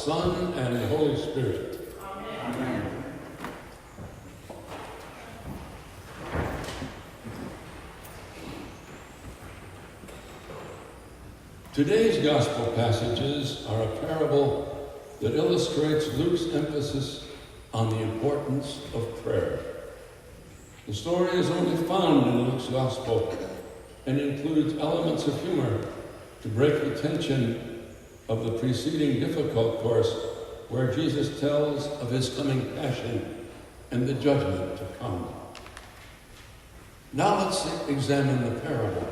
Son, and the Holy Spirit. Amen. Today's gospel passages are a parable that illustrates Luke's emphasis on the importance of prayer. The story is only found in Luke's gospel and includes elements of humor to break the tension of the preceding difficult course where Jesus tells of his coming passion and the judgment to come. Now let's examine the parable.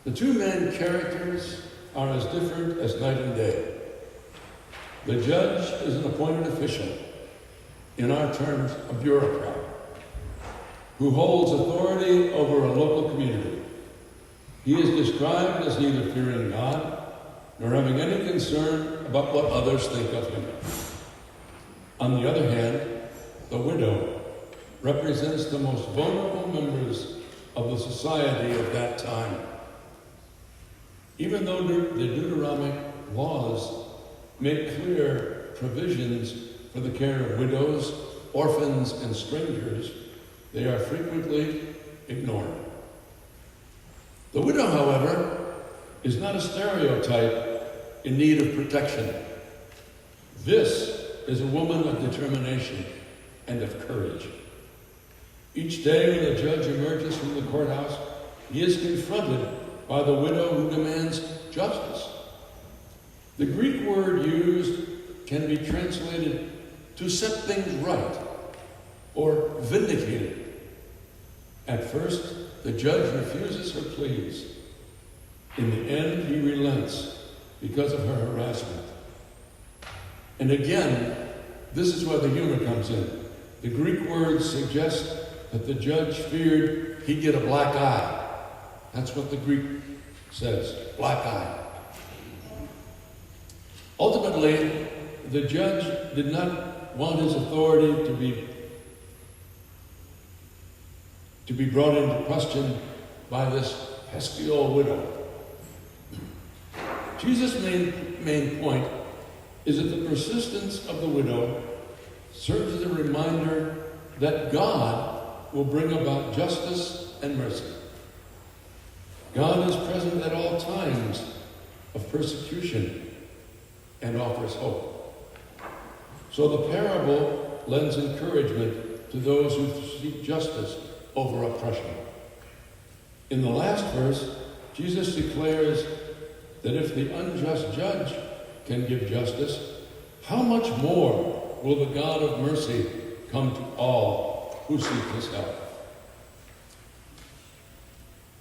The two main characters are as different as night and day. The judge is an appointed official, in our terms, a bureaucrat, who holds authority over a local community. He is described as neither fearing God nor having any concern about what others think of him. On the other hand, the widow represents the most vulnerable members of the society of that time. Even though the Deuteronomic laws make clear provisions for the care of widows, orphans, and strangers, they are frequently ignored. The widow, however, is not a stereotype in need of protection. This is a woman of determination and of courage. Each day when the judge emerges from the courthouse, he is confronted by the widow who demands justice. The Greek word used can be translated to set things right or vindicated. At first, the judge refuses her pleas. In the end, he relents because of her harassment. And again, this is where the humor comes in. The Greek word suggests that the judge feared he'd get a black eye. That's what the Greek says, black eye. Ultimately, the judge did not want his authority to be brought into question by this pesky old widow. Jesus' main point is that the persistence of the widow serves as a reminder that God will bring about justice and mercy. God is present at all times of persecution and offers hope. So the parable lends encouragement to those who seek justice over oppression. In the last verse, Jesus declares that if the unjust judge can give justice, how much more will the God of mercy come to all who seek his help?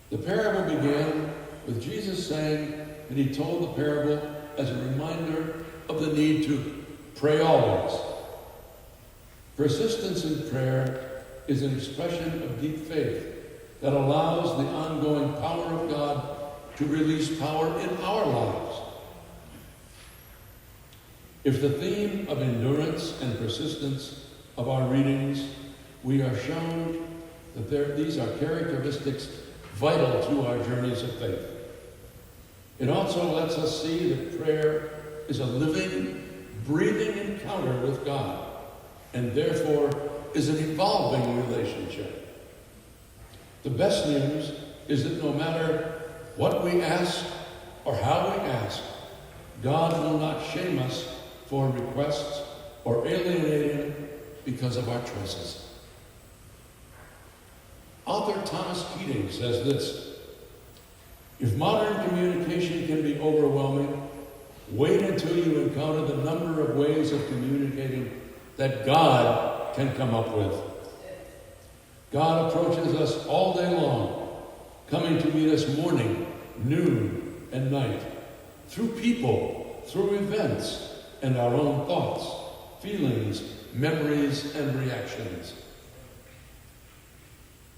The parable began with Jesus saying that he told the parable as a reminder of the need to pray always. Persistence in prayer is an expression of deep faith that allows the ongoing power of God to release power in our lives. If the theme of endurance and persistence of our readings, we are shown that these are characteristics vital to our journeys of faith. It also lets us see that prayer is a living, breathing encounter with God, and therefore is an evolving relationship. The best news is that no matter what we ask or how we ask, God will not shame us for requests or alienate him because of our choices. Author Thomas Keating says this: if modern communication can be overwhelming, wait until you encounter the number of ways of communicating that God can come up with. God approaches us all day long, coming to meet us morning, noon, and night, through people, through events, and our own thoughts, feelings, memories, and reactions.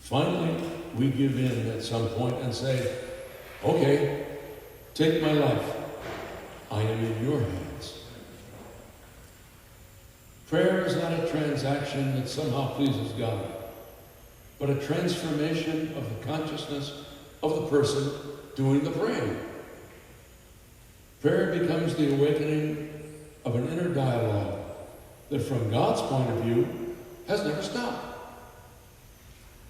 Finally, we give in at some point and say, okay, take my life. I am in your hands. Prayer is not a transaction that somehow pleases God, but a transformation of the consciousness of the person doing the praying. Prayer becomes the awakening of an inner dialogue that from God's point of view has never stopped.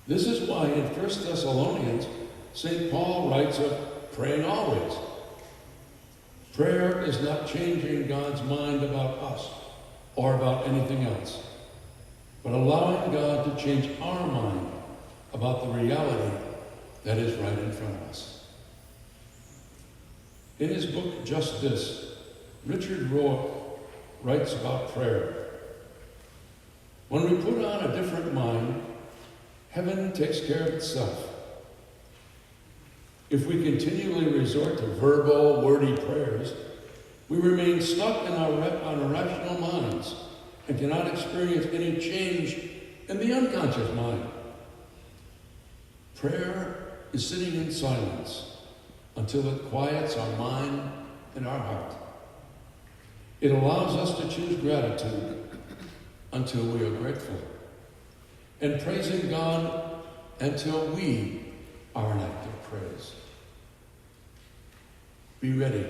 This is why in 1 Thessalonians, St. Paul writes of praying always. Prayer is not changing God's mind about us or about anything else, but allowing God to change our mind about the reality that is right in front of us. In his book, Just This, Richard Rohr writes about prayer. When we put on a different mind, heaven takes care of itself. If we continually resort to verbal, wordy prayers, we remain stuck in our irrational minds and cannot experience any change in the unconscious mind. Prayer is sitting in silence until it quiets our mind and our heart. It allows us to choose gratitude until we are grateful, and praising God until we are an act of praise. Be ready.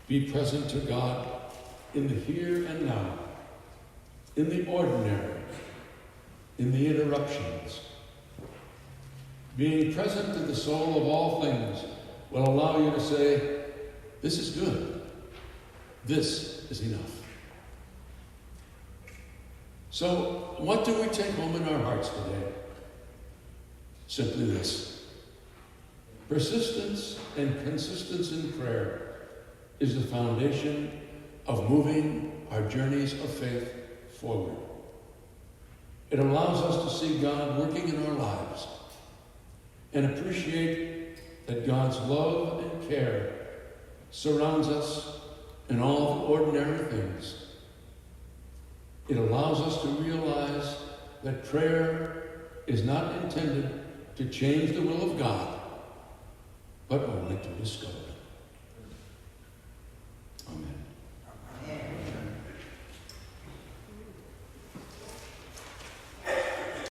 Be present to God in the here and now, in the ordinary, in the interruptions. Being present to the soul of all things will allow you to say, this is good. This is enough. So, what do we take home in our hearts today? Simply this. Persistence and consistency in prayer is the foundation of moving our journeys of faith forward. It allows us to see God working in our lives and appreciate that God's love and care surrounds us in all the ordinary things. It allows us to realize that prayer is not intended to change the will of God, but only to discover it.